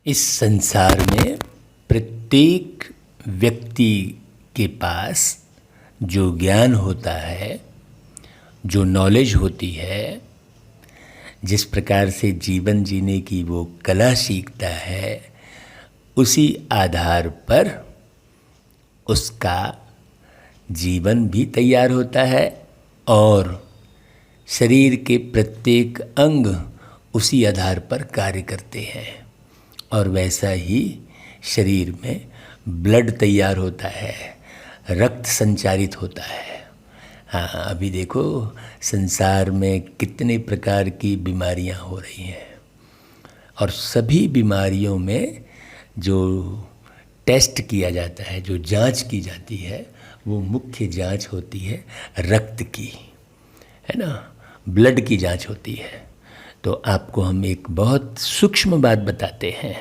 इस संसार में प्रत्येक व्यक्ति के पास जो ज्ञान होता है, जो नॉलेज होती है, जिस प्रकार से जीवन जीने की वो कला सीखता है, उसी आधार पर उसका जीवन भी तैयार होता है और शरीर के प्रत्येक अंग उसी आधार पर कार्य करते हैं। और वैसा ही शरीर में ब्लड तैयार होता है, रक्त संचारित होता है। हाँ, अभी देखो संसार में कितने प्रकार की बीमारियां हो रही हैं और सभी बीमारियों में जो टेस्ट किया जाता है, जो जांच की जाती है, वो मुख्य जांच होती है रक्त की, है ना, ब्लड की जांच होती है। तो आपको हम एक बहुत सूक्ष्म बात बताते हैं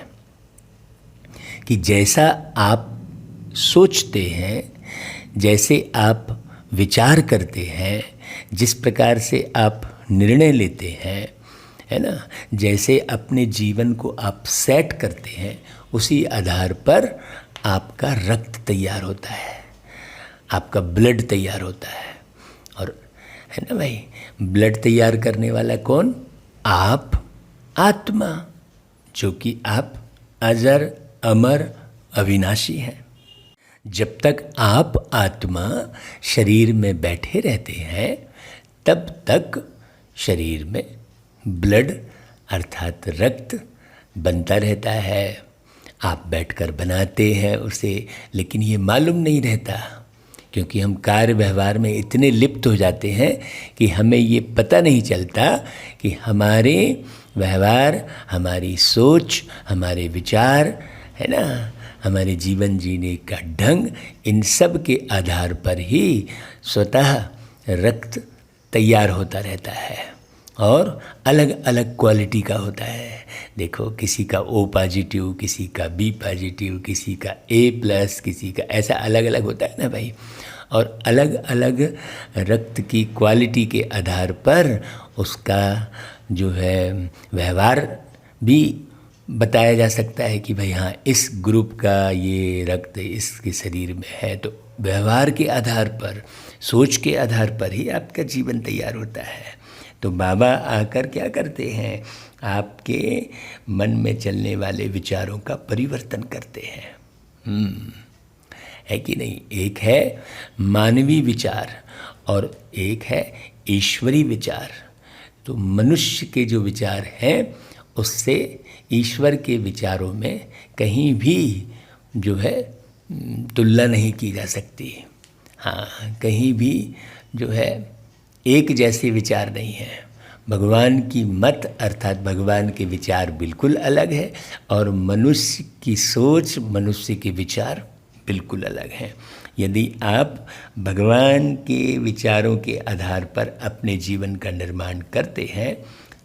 कि जैसा आप सोचते हैं, जैसे आप विचार करते हैं, जिस प्रकार से आप निर्णय लेते हैं, है ना, जैसे अपने जीवन को आप सेट करते हैं, उसी आधार पर आपका रक्त तैयार होता है, आपका ब्लड तैयार होता है। और है ना भाई, ब्लड तैयार करने वाला कौन? आप, आत्मा, जो कि आप अजर अमर अविनाशी हैं। जब तक आप आत्मा शरीर में बैठे रहते हैं तब तक शरीर में ब्लड अर्थात रक्त बनता रहता है। आप बैठकर बनाते हैं उसे, लेकिन ये मालूम नहीं रहता क्योंकि हम कार्य व्यवहार में इतने लिप्त हो जाते हैं कि हमें ये पता नहीं चलता कि हमारे व्यवहार, हमारी सोच, हमारे विचार, है ना, हमारे जीवन जीने का ढंग, इन सब के आधार पर ही स्वतः रक्त तैयार होता रहता है और अलग अलग क्वालिटी का होता है। देखो, किसी का O पॉजिटिव, किसी का B पॉजिटिव, किसी का A+, किसी का ऐसा अलग अलग होता है ना भाई। और अलग अलग रक्त की क्वालिटी के आधार पर उसका जो है व्यवहार भी बताया जा सकता है कि भाई हाँ, इस ग्रुप का ये रक्त इसके शरीर में है। तो व्यवहार के आधार पर, सोच के आधार पर ही आपका जीवन तैयार होता है। तो बाबा आकर क्या करते हैं? आपके मन में चलने वाले विचारों का परिवर्तन करते हैं। है कि नहीं? एक है मानवीय विचार और एक है ईश्वरी विचार। तो मनुष्य के जो विचार हैं उससे ईश्वर के विचारों में कहीं भी जो है तुलना नहीं की जा सकती। हाँ, कहीं भी जो है एक जैसे विचार नहीं है। भगवान की मत अर्थात भगवान के विचार बिल्कुल अलग है और मनुष्य की सोच, मनुष्य के विचार बिल्कुल अलग हैं। यदि आप भगवान के विचारों के आधार पर अपने जीवन का निर्माण करते हैं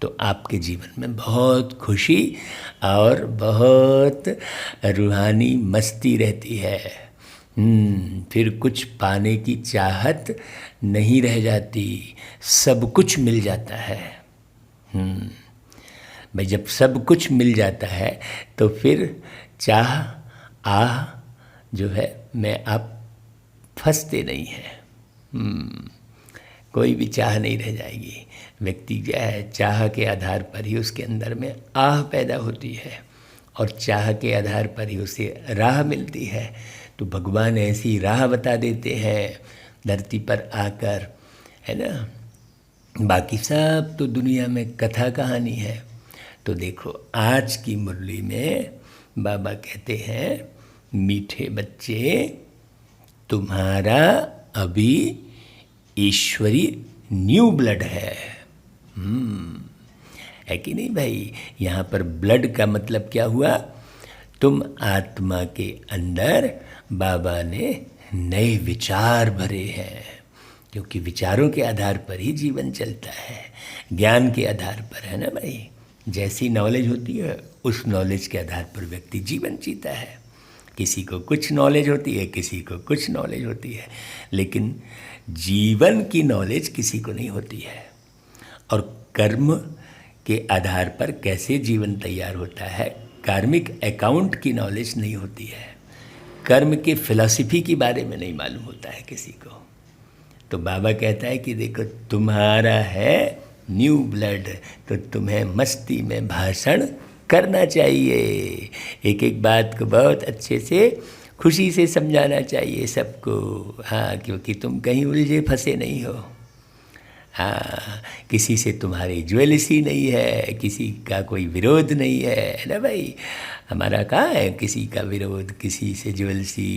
तो आपके जीवन में बहुत खुशी और बहुत रूहानी मस्ती रहती है। फिर कुछ पाने की चाहत नहीं रह जाती, सब कुछ मिल जाता है। भाई, जब सब कुछ मिल जाता है तो फिर चाह आह जो है मैं आप फंसते नहीं हैं। कोई भी चाह नहीं रह जाएगी। व्यक्ति क्या है, चाह के आधार पर ही उसके अंदर में आह पैदा होती है और चाह के आधार पर ही उसे राह मिलती है। तो भगवान ऐसी राह बता देते हैं धरती पर आकर, है ना। बाकी सब तो दुनिया में कथा कहानी है। तो देखो, आज की मुरली में बाबा कहते हैं, मीठे बच्चे, तुम्हारा अभी ईश्वरी न्यू ब्लड है। है कि नहीं भाई? यहाँ पर ब्लड का मतलब क्या हुआ? तुम आत्मा के अंदर बाबा ने नए विचार भरे हैं, क्योंकि विचारों के आधार पर ही जीवन चलता है, ज्ञान के आधार पर, है ना भाई। जैसी नॉलेज होती है उस नॉलेज के आधार पर व्यक्ति जीवन जीता है। किसी को कुछ नॉलेज होती है, किसी को कुछ नॉलेज होती है, लेकिन जीवन की नॉलेज किसी को नहीं होती है। और कर्म के आधार पर कैसे जीवन तैयार होता है, कार्मिक अकाउंट की नॉलेज नहीं होती है, कर्म के फिलॉसफी के बारे में नहीं मालूम होता है किसी को। तो बाबा कहता है कि देखो तुम्हारा है न्यू ब्लड, तो तुम्हें मस्ती में भाषण करना चाहिए, एक एक बात को बहुत अच्छे से खुशी से समझाना चाहिए सबको। हाँ, क्योंकि तुम कहीं उलझे फंसे नहीं हो। हाँ, किसी से तुम्हारी ज्वेलसी नहीं है, किसी का कोई विरोध नहीं है ना भाई। हमारा कहाँ है किसी का विरोध, किसी से ज्वेलसी,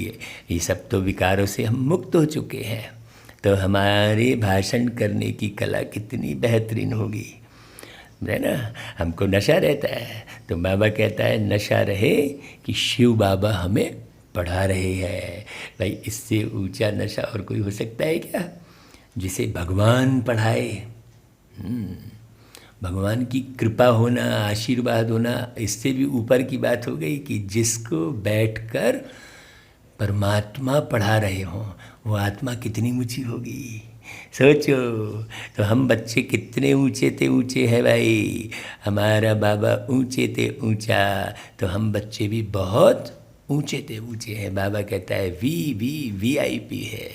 ये सब तो विकारों से हम मुक्त हो चुके हैं। तो हमारे भाषण करने की कला कितनी बेहतरीन होगी, है ना। हमको नशा रहता है, तो बाबा कहता है नशा रहे कि शिव बाबा हमें पढ़ा रहे हैं। भाई इससे ऊंचा नशा और कोई हो सकता है क्या, जिसे भगवान पढ़ाए। भगवान की कृपा होना, आशीर्वाद होना, इससे भी ऊपर की बात हो गई कि जिसको बैठकर परमात्मा पढ़ा रहे हों, वो आत्मा कितनी ऊंची होगी, सोचो। तो हम बच्चे कितने ऊंचे थे, ऊंचे हैं भाई, हमारा बाबा ऊंचे थे ऊंचा, तो हम बच्चे भी बहुत ऊंचे थे ऊंचे हैं। बाबा कहता है VIP है,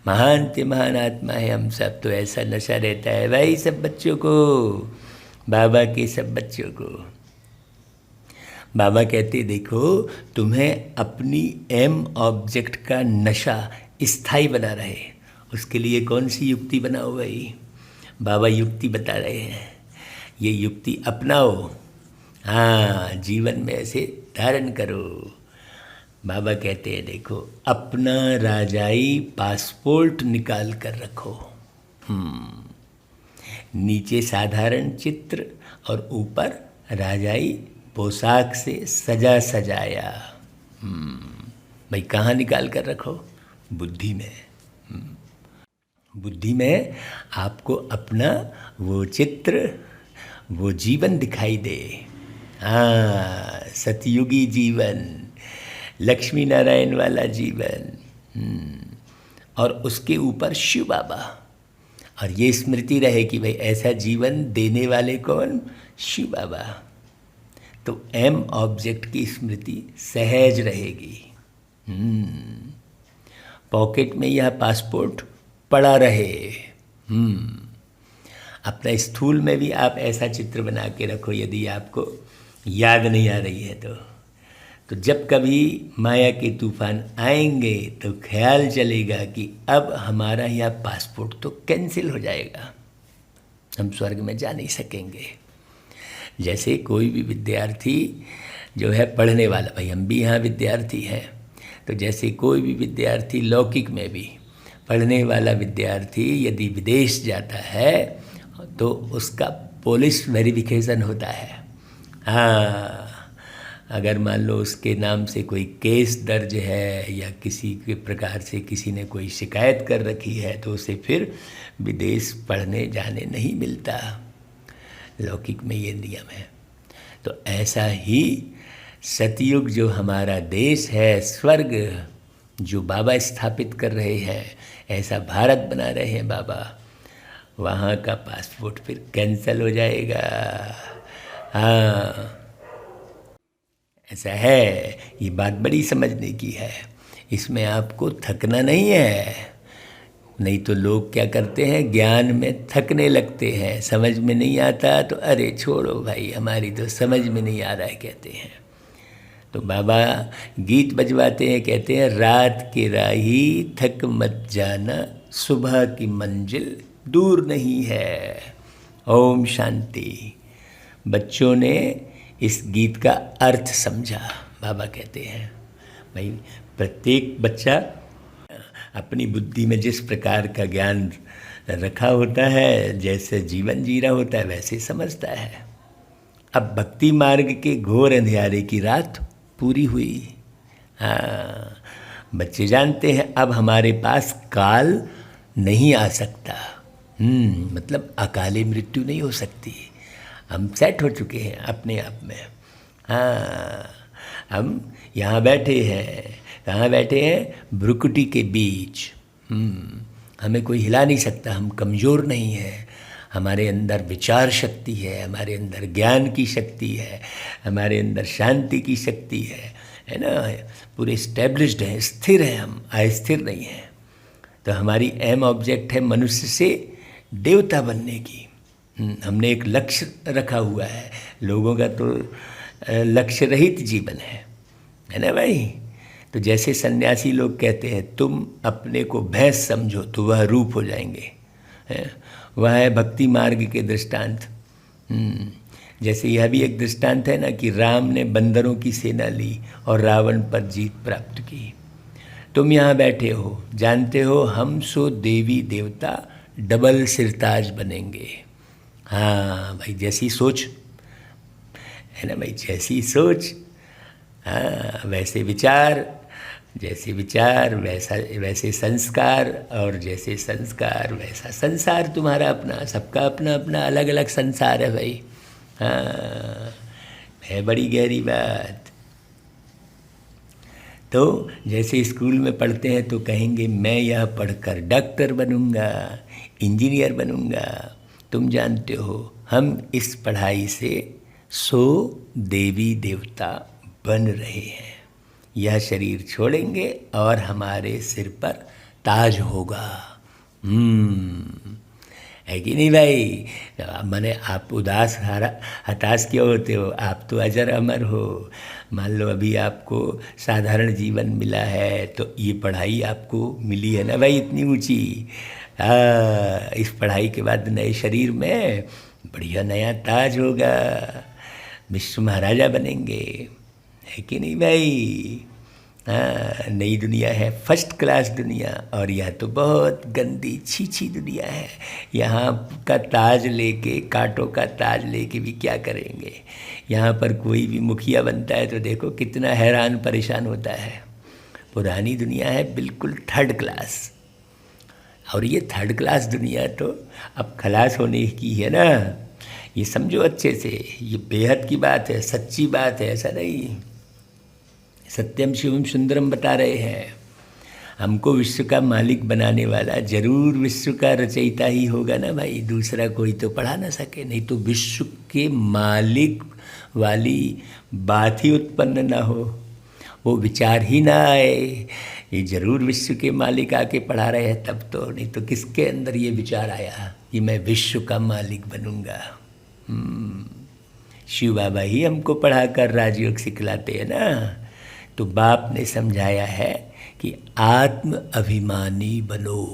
महान ते महान आत्मा है हम सब। तो ऐसा नशा रहता है भाई सब बच्चों को, बाबा के सब बच्चों को। बाबा कहते देखो तुम्हें अपनी एम ऑब्जेक्ट का नशा स्थायी बना रहे, उसके लिए कौन सी युक्ति बनाओ भाई। बाबा युक्ति बता रहे हैं, ये युक्ति अपनाओ। हाँ, जीवन में ऐसे धारण करो। बाबा कहते हैं देखो अपना राजाई पासपोर्ट निकाल कर रखो। नीचे साधारण चित्र और ऊपर राजाई पोशाक से सजा सजाया। भाई कहाँ निकाल कर रखो, बुद्धि में। बुद्धि में आपको अपना वो चित्र, वो जीवन दिखाई दे। हाँ, सतयुगी जीवन, लक्ष्मी नारायण वाला जीवन, और उसके ऊपर शिव बाबा। और ये स्मृति रहे कि भाई ऐसा जीवन देने वाले कौन, शिव बाबा। तो एम ऑब्जेक्ट की स्मृति सहज रहेगी। पॉकेट में यह पासपोर्ट पड़ा रहे। अपना स्थूल में भी आप ऐसा चित्र बना के रखो, यदि आपको याद नहीं आ रही है तो जब कभी माया के तूफान आएंगे तो ख्याल चलेगा कि अब हमारा यह पासपोर्ट तो कैंसिल हो जाएगा, हम स्वर्ग में जा नहीं सकेंगे। जैसे कोई भी विद्यार्थी जो है पढ़ने वाला, भाई हम भी यहाँ विद्यार्थी हैं, तो जैसे कोई भी विद्यार्थी लौकिक में भी पढ़ने वाला विद्यार्थी यदि विदेश जाता है तो उसका पुलिस वेरिफिकेशन होता है। हाँ, अगर मान लो उसके नाम से कोई केस दर्ज है या किसी के प्रकार से किसी ने कोई शिकायत कर रखी है तो उसे फिर विदेश पढ़ने जाने नहीं मिलता। लौकिक में ये नियम है। तो ऐसा ही सतयुग जो हमारा देश है, स्वर्ग जो बाबा स्थापित कर रहे हैं, ऐसा भारत बना रहे हैं बाबा, वहाँ का पासपोर्ट फिर कैंसिल हो जाएगा। हाँ, ऐसा है। ये बात बड़ी समझने की है, इसमें आपको थकना नहीं है। नहीं तो लोग क्या करते हैं, ज्ञान में थकने लगते हैं, समझ में नहीं आता तो अरे छोड़ो भाई, हमारी तो समझ में नहीं आ रहा है कहते हैं। तो बाबा गीत बजवाते हैं, कहते हैं रात के राही थक मत जाना, सुबह की मंजिल दूर नहीं है। ओम शांति। बच्चों ने इस गीत का अर्थ समझा। बाबा कहते हैं भाई प्रत्येक बच्चा अपनी बुद्धि में जिस प्रकार का ज्ञान रखा होता है, जैसे जीवन जी रहा होता है, वैसे समझता है। अब भक्ति मार्ग के घोर अंधियारे की रात पूरी हुई। हाँ, बच्चे जानते हैं अब हमारे पास काल नहीं आ सकता। मतलब अकाले मृत्यु नहीं हो सकती। हम सेट हो चुके हैं अपने आप में। हाँ, हम यहाँ बैठे हैं, कहाँ बैठे हैं, भ्रुकुटी के बीच। हमें कोई हिला नहीं सकता, हम कमज़ोर नहीं हैं। हमारे अंदर विचार शक्ति है, हमारे अंदर ज्ञान की शक्ति है, हमारे अंदर शांति की शक्ति है ना, पूरे स्टैब्लिश्ड है, स्थिर है, हम अस्थिर नहीं हैं। तो हमारी एम ऑब्जेक्ट है मनुष्य से देवता बनने की। हमने एक लक्ष्य रखा हुआ है। लोगों का तो लक्ष्य रहित जीवन है ना भाई। तो जैसे सन्यासी लोग कहते हैं तुम अपने को भैंस समझो तो वह रूप हो जाएंगे, वह है भक्ति मार्ग के दृष्टांत। जैसे यह भी एक दृष्टांत है ना कि राम ने बंदरों की सेना ली और रावण पर जीत प्राप्त की। तुम यहाँ बैठे हो, जानते हो हम सो देवी देवता डबल सिरताज बनेंगे। हाँ भाई, जैसी सोच है ना भाई, जैसी सोच, हाँ वैसे विचार, जैसे विचार वैसे संस्कार, और जैसे संस्कार वैसा संसार। तुम्हारा अपना, सबका अपना अपना अलग अलग संसार है भाई। हाँ है बड़ी गहरी बात। तो जैसे स्कूल में पढ़ते हैं तो कहेंगे मैं यह पढ़कर डॉक्टर बनूंगा, इंजीनियर बनूंगा। तुम जानते हो हम इस पढ़ाई से सो देवी देवता बन रहे हैं। यह शरीर छोड़ेंगे और हमारे सिर पर ताज होगा। है कि नहीं भाई। माने आप उदास हताश क्यों होते हो? आप तो अजर अमर हो। मान लो अभी आपको साधारण जीवन मिला है तो ये पढ़ाई आपको मिली है ना भाई इतनी ऊंची। इस पढ़ाई के बाद नए शरीर में बढ़िया नया ताज होगा, विश्व महाराजा बनेंगे। है कि नहीं भाई। हाँ नई दुनिया है, फर्स्ट क्लास दुनिया। और यह तो बहुत गंदी छीछी दुनिया है। यहाँ का ताज लेके, कांटों का ताज लेके भी क्या करेंगे। यहाँ पर कोई भी मुखिया बनता है तो देखो कितना हैरान परेशान होता है। पुरानी दुनिया है बिल्कुल थर्ड क्लास। और ये थर्ड क्लास दुनिया तो अब खलास होने की है ना। ये समझो अच्छे से, ये बेहद की बात है, सच्ची बात है, ऐसा नहीं। सत्यम शिवम सुंदरम बता रहे हैं। हमको विश्व का मालिक बनाने वाला जरूर विश्व का रचयिता ही होगा ना भाई, दूसरा कोई तो पढ़ा ना सके। नहीं तो विश्व के मालिक वाली बात ही उत्पन्न ना हो, वो विचार ही ना आए। ये जरूर विश्व के मालिक आके पढ़ा रहे हैं तब तो, नहीं तो किसके अंदर ये विचार आया कि मैं विश्व का मालिक बनूंगा। शिव बाबा ही हमको पढ़ाकर राजयोग सिखलाते हैं ना। तो बाप ने समझाया है कि आत्म अभिमानी बनो।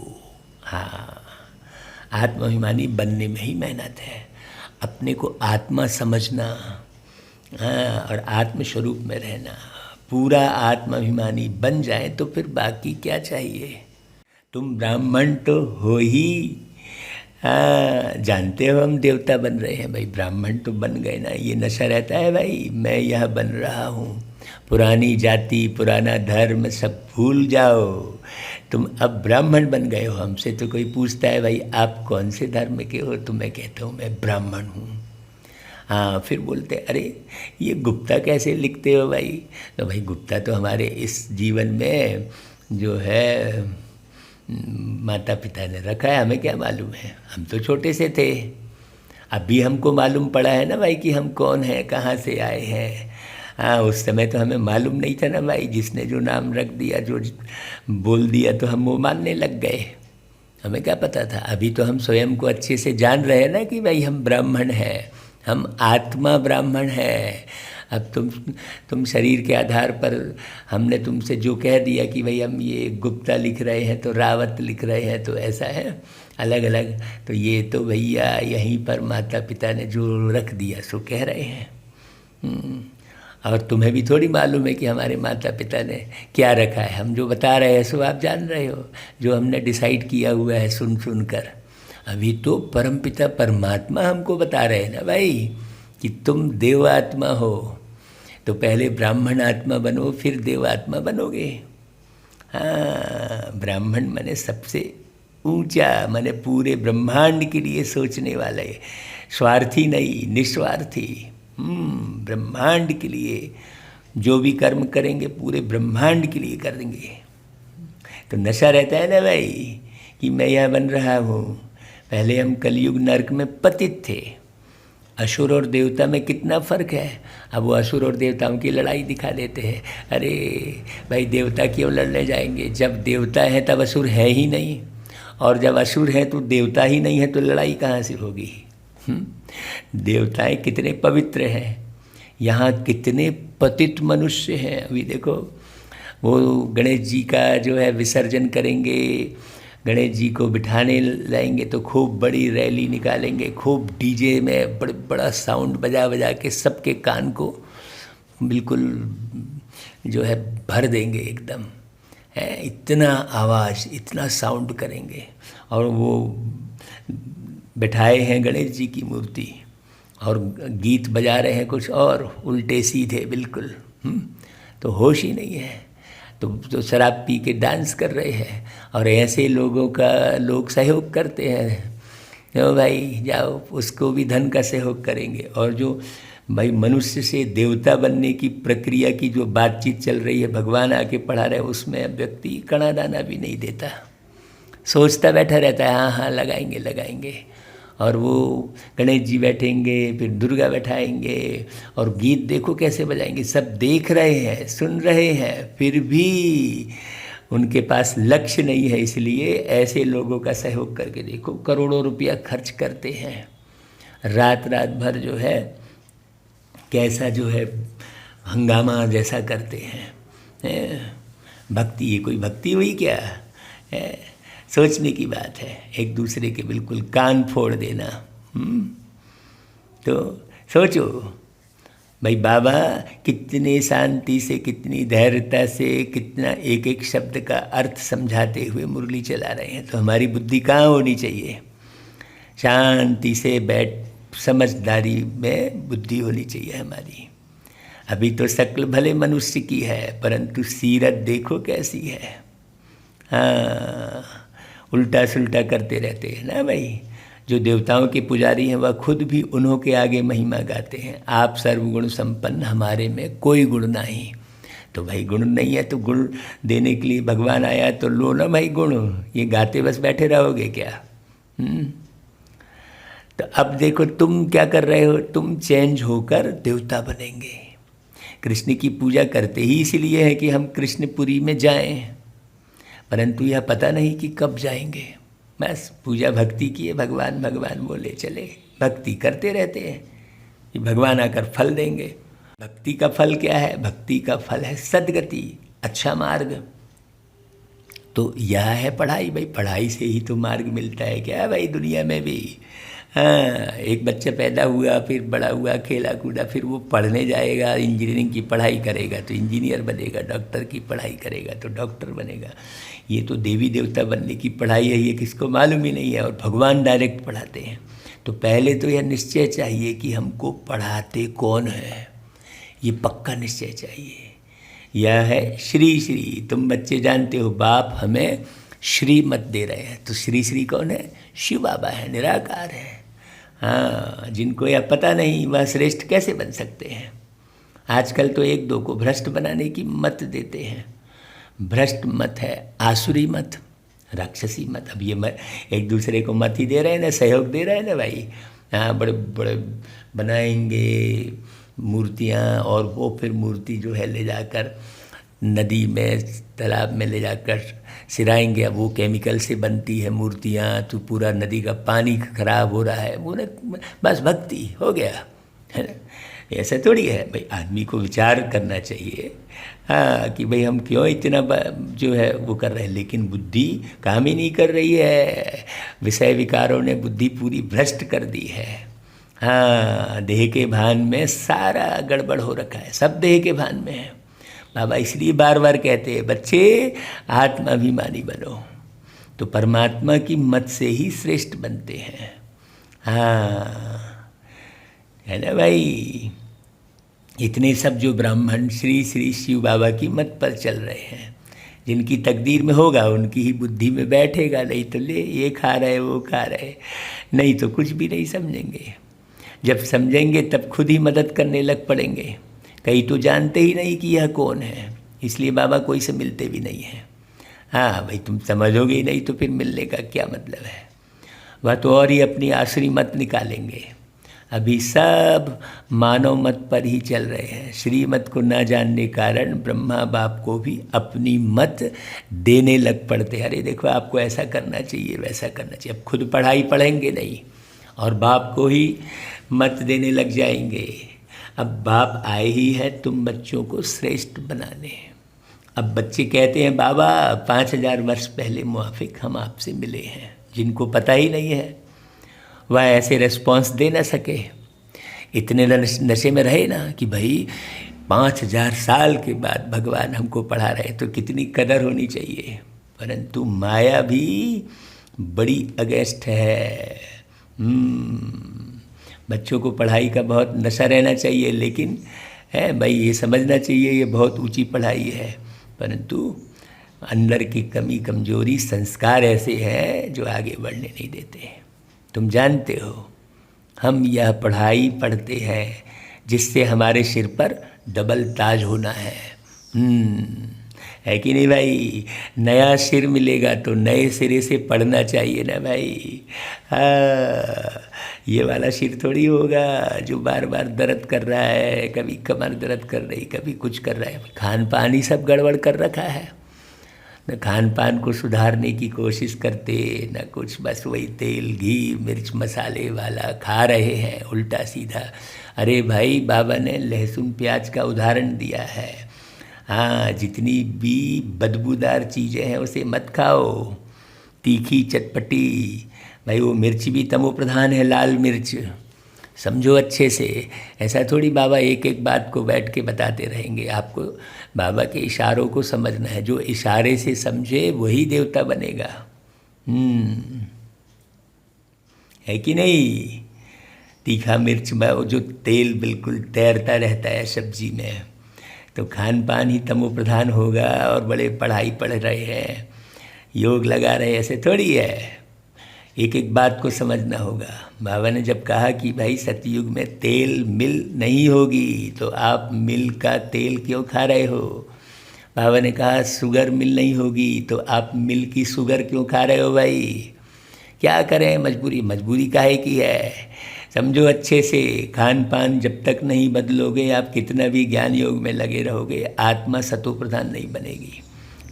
हाँ आत्म अभिमानी बनने में ही मेहनत है। अपने को आत्मा समझना, हाँ, और आत्म स्वरूप में रहना। पूरा आत्म अभिमानी बन जाए तो फिर बाकी क्या चाहिए। तुम ब्राह्मण तो हो ही, हाँ जानते हो हम देवता बन रहे हैं भाई, ब्राह्मण तो बन गए ना। ये नशा रहता है भाई, मैं यह बन रहा हूँ। पुरानी जाति, पुराना धर्म सब भूल जाओ, तुम अब ब्राह्मण बन गए हो। हमसे तो कोई पूछता है भाई आप कौन से धर्म के हो, तो मैं कहता हूँ मैं ब्राह्मण हूँ। हाँ फिर बोलते अरे ये गुप्ता कैसे लिखते हो भाई। तो भाई गुप्ता तो हमारे इस जीवन में जो है माता पिता ने रखा है, हमें क्या मालूम है। हम तो छोटे से थे, अभी हमको मालूम पड़ा है ना भाई कि हम कौन हैं, कहाँ से आए हैं। हाँ उस समय तो हमें मालूम नहीं था ना भाई। जिसने जो नाम रख दिया, जो बोल दिया तो हम वो मानने लग गए। हमें क्या पता था। अभी तो हम स्वयं को अच्छे से जान रहे हैं ना कि भाई हम ब्राह्मण हैं, हम आत्मा ब्राह्मण है। अब तुम शरीर के आधार पर हमने तुमसे जो कह दिया कि भाई हम ये गुप्ता लिख रहे हैं तो रावत लिख रहे हैं, तो ऐसा है अलग अलग। तो ये तो भैया यहीं पर माता पिता ने जो रख दिया सो कह रहे हैं। और तुम्हें भी थोड़ी मालूम है कि हमारे माता पिता ने क्या रखा है। हम जो बता रहे हैं सो आप जान रहे हो, जो हमने डिसाइड किया हुआ है सुन सुन कर। अभी तो परमपिता परमात्मा हमको बता रहे हैं ना भाई कि तुम देवात्मा हो। तो पहले ब्राह्मण आत्मा बनो, फिर देवात्मा बनोगे। हाँ ब्राह्मण माने सबसे ऊंचा, माने पूरे ब्रह्मांड के लिए सोचने वाले, स्वार्थी नहीं, निस्वार्थी। ब्रह्मांड के लिए जो भी कर्म करेंगे पूरे ब्रह्मांड के लिए कर देंगे। तो नशा रहता है ना भाई कि मैं यह बन रहा हूँ, पहले हम कलयुग नरक में पतित थे। असुर और देवता में कितना फ़र्क है। अब वो असुर और देवताओं की लड़ाई दिखा देते हैं। अरे भाई देवता क्यों लड़ने जाएंगे, जब देवता है तब असुर है ही नहीं, और जब असुर है तो देवता ही नहीं है, तो लड़ाई कहाँ से होगी। देवताएं कितने पवित्र हैं, यहाँ कितने पतित मनुष्य हैं। अभी देखो वो गणेश जी का जो है विसर्जन करेंगे, गणेश जी को बिठाने लाएंगे तो खूब बड़ी रैली निकालेंगे, खूब डीजे में बड़ा साउंड बजा बजा के सबके कान को बिल्कुल जो है भर देंगे एकदम, है इतना आवाज़, इतना साउंड करेंगे। और वो बिठाए हैं गणेश जी की मूर्ति और गीत बजा रहे हैं कुछ और उल्टे सीधे बिल्कुल, तो होश ही नहीं है। तो शराब पी के डांस कर रहे हैं, और ऐसे लोगों का लोग सहयोग करते हैं। तो भाई जाओ, उसको भी धन का सहयोग करेंगे। और जो भाई मनुष्य से देवता बनने की प्रक्रिया की जो बातचीत चल रही है, भगवान आके पढ़ा रहे हैं, उसमें व्यक्ति कणा दाना भी नहीं देता, सोचता बैठा रहता है हाँ हाँ लगाएंगे लगाएंगे। और वो गणेश जी बैठेंगे, फिर दुर्गा बैठाएंगे, और गीत देखो कैसे बजाएंगे, सब देख रहे हैं सुन रहे हैं, फिर भी उनके पास लक्ष्य नहीं है। इसलिए ऐसे लोगों का सहयोग करके देखो, करोड़ों रुपया खर्च करते हैं, रात रात भर जो है कैसा जो है हंगामा जैसा करते हैं। भक्ति, ये कोई भक्ति हुई क्या है? सोचने की बात है, एक दूसरे के बिल्कुल कान फोड़ देना। तो सोचो भाई, बाबा कितने शांति से, कितनी धैर्यता से, कितना एक एक शब्द का अर्थ समझाते हुए मुरली चला रहे हैं। तो हमारी बुद्धि कहाँ होनी चाहिए? शांति से बैठ, समझदारी में बुद्धि होनी चाहिए हमारी। अभी तो शक्ल भले मनुष्य की है, परंतु सीरत देखो कैसी है। हाँ, उल्टा सुल्टा करते रहते हैं ना भाई। जो देवताओं के पुजारी हैं वह खुद भी उन्हों के आगे महिमा गाते हैं, आप सर्वगुण संपन्न, हमारे में कोई गुण नहीं। तो भाई गुण नहीं है तो गुण देने के लिए भगवान आया, तो लो ना भाई गुण, ये गाते बस बैठे रहोगे क्या? तो अब देखो तुम क्या कर रहे हो, तुम चेंज होकर देवता बनेंगे। कृष्ण की पूजा करते ही इसलिए है कि हम कृष्णपुरी में जाएं, परंतु यह पता नहीं कि कब जाएंगे। बस पूजा भक्ति की है, भगवान भगवान बोले चले, भक्ति करते रहते हैं कि भगवान आकर फल देंगे। भक्ति का फल क्या है? भक्ति का फल है सद्गति, अच्छा मार्ग। तो यह है पढ़ाई। भाई पढ़ाई से ही तो मार्ग मिलता है क्या भाई दुनिया में भी। हाँ, एक बच्चा पैदा हुआ, फिर बड़ा हुआ, खेला कूदा, फिर वो पढ़ने जाएगा, इंजीनियरिंग की पढ़ाई करेगा तो इंजीनियर बनेगा, डॉक्टर की पढ़ाई करेगा तो डॉक्टर बनेगा। ये तो देवी देवता बनने की पढ़ाई है, ये किसको मालूम ही नहीं है। और भगवान डायरेक्ट पढ़ाते हैं। तो पहले तो यह निश्चय चाहिए कि हमको पढ़ाते कौन है, ये पक्का निश्चय चाहिए। यह है श्री श्री। तुम बच्चे जानते हो बाप हमें श्री मत दे रहे हैं, तो श्री श्री कौन है? शिव बाबा है, निराकार है। हाँ, जिनको यह पता नहीं वह श्रेष्ठ कैसे बन सकते हैं। आजकल तो एक दो को भ्रष्ट बनाने की मत देते हैं। भ्रष्ट मत है, आसुरी मत, राक्षसी मत। अब ये एक दूसरे को मत ही दे रहे हैं ना, सहयोग दे रहे हैं ना भाई। हाँ, बड़े बड़े बनाएंगे मूर्तियाँ, और वो फिर मूर्ति जो है ले जाकर नदी में, तालाब में ले जाकर सिराएंगे। अब वो केमिकल से बनती है मूर्तियाँ, तो पूरा नदी का पानी खराब हो रहा है। वो ना बस भक्ति हो गया, है ना। ऐसा थोड़ी है भाई, आदमी को विचार करना चाहिए हाँ कि भाई हम क्यों इतना जो है वो कर रहे हैं। लेकिन बुद्धि काम ही नहीं कर रही है। विषय विकारों ने बुद्धि पूरी भ्रष्ट कर दी है। हाँ, देह के भान में सारा गड़बड़ हो रखा है, सब देह के भान में है। बाबा इसलिए बार बार कहते हैं बच्चे आत्माभिमानी बनो, तो परमात्मा की मत से ही श्रेष्ठ बनते हैं। हाँ, है ना भाई। इतने सब जो ब्राह्मण श्री श्री शिव बाबा की मत पर चल रहे हैं, जिनकी तकदीर में होगा उनकी ही बुद्धि में बैठेगा। नहीं तो ले ये खा रहे वो खा रहे, नहीं तो कुछ भी नहीं समझेंगे। जब समझेंगे तब खुद ही मदद करने लग पड़ेंगे। कई तो जानते ही नहीं कि यह कौन है, इसलिए बाबा कोई से मिलते भी नहीं हैं। हाँ भाई, तुम समझोगे ही नहीं तो फिर मिलने का क्या मतलब है। वह तो और ही अपनी आसुरी मत निकालेंगे। अभी सब मानव मत पर ही चल रहे हैं। श्रीमत को न जानने कारण ब्रह्मा बाप को भी अपनी मत देने लग पड़ते। अरे देखो आपको ऐसा करना चाहिए, वैसा करना चाहिए। अब खुद पढ़ाई पढ़ेंगे नहीं और बाप को ही मत देने लग जाएंगे। अब बाप आए ही हैं तुम बच्चों को श्रेष्ठ बनाने। अब बच्चे कहते हैं बाबा 5000 वर्ष पहले मुआफिक हम आपसे मिले हैं। जिनको पता ही नहीं है वह ऐसे रिस्पॉन्स दे ना सके। इतने नशे में रहे ना कि भाई 5000 साल के बाद भगवान हमको पढ़ा रहे, तो कितनी कदर होनी चाहिए। परंतु माया भी बड़ी अगेंस्ट है। बच्चों को पढ़ाई का बहुत नशा रहना चाहिए, लेकिन है भाई ये समझना चाहिए ये बहुत ऊंची पढ़ाई है। परंतु अंदर की कमी कमजोरी संस्कार ऐसे हैं जो आगे बढ़ने नहीं देते। तुम जानते हो हम यह पढ़ाई पढ़ते हैं जिससे हमारे सिर पर डबल ताज होना है कि नहीं भाई। नया सिर मिलेगा तो नए सिरे से पढ़ना चाहिए ना भाई। हाँ, ये वाला सिर थोड़ी होगा जो बार बार दर्द कर रहा है, कभी कमर दर्द कर रही, कभी कुछ कर रहा है। खान पान ही सब गड़बड़ कर रखा है। न खान पान को सुधारने की कोशिश करते न कुछ, बस वही तेल घी मिर्च मसाले वाला खा रहे हैं उल्टा सीधा। अरे भाई बाबा ने लहसुन प्याज का उदाहरण दिया है। हाँ, जितनी भी बदबूदार चीज़ें हैं उसे मत खाओ। तीखी चटपटी, भाई वो मिर्च भी तमो प्रधान है, लाल मिर्च। समझो अच्छे से। ऐसा थोड़ी बाबा एक एक बात को बैठ के बताते रहेंगे। आपको बाबा के इशारों को समझना है। जो इशारे से समझे वही देवता बनेगा। है कि नहीं। तीखा मिर्च में वो जो तेल बिल्कुल तैरता रहता है सब्जी में, तो खान पान ही तमो प्रधान होगा। और बड़े पढ़ाई पढ़ रहे हैं, योग लगा रहे, ऐसे थोड़ी है। एक एक बात को समझना होगा। बाबा ने जब कहा कि भाई सतयुग में तेल मिल नहीं होगी, तो आप मिल का तेल क्यों खा रहे हो। बाबा ने कहा शुगर मिल नहीं होगी, तो आप मिल की शुगर क्यों खा रहे हो भाई। क्या करें, मजबूरी काहे की है। समझो अच्छे से। खान पान जब तक नहीं बदलोगे, आप कितना भी ज्ञान योग में लगे रहोगे, आत्मा सतो प्रधान नहीं बनेगी।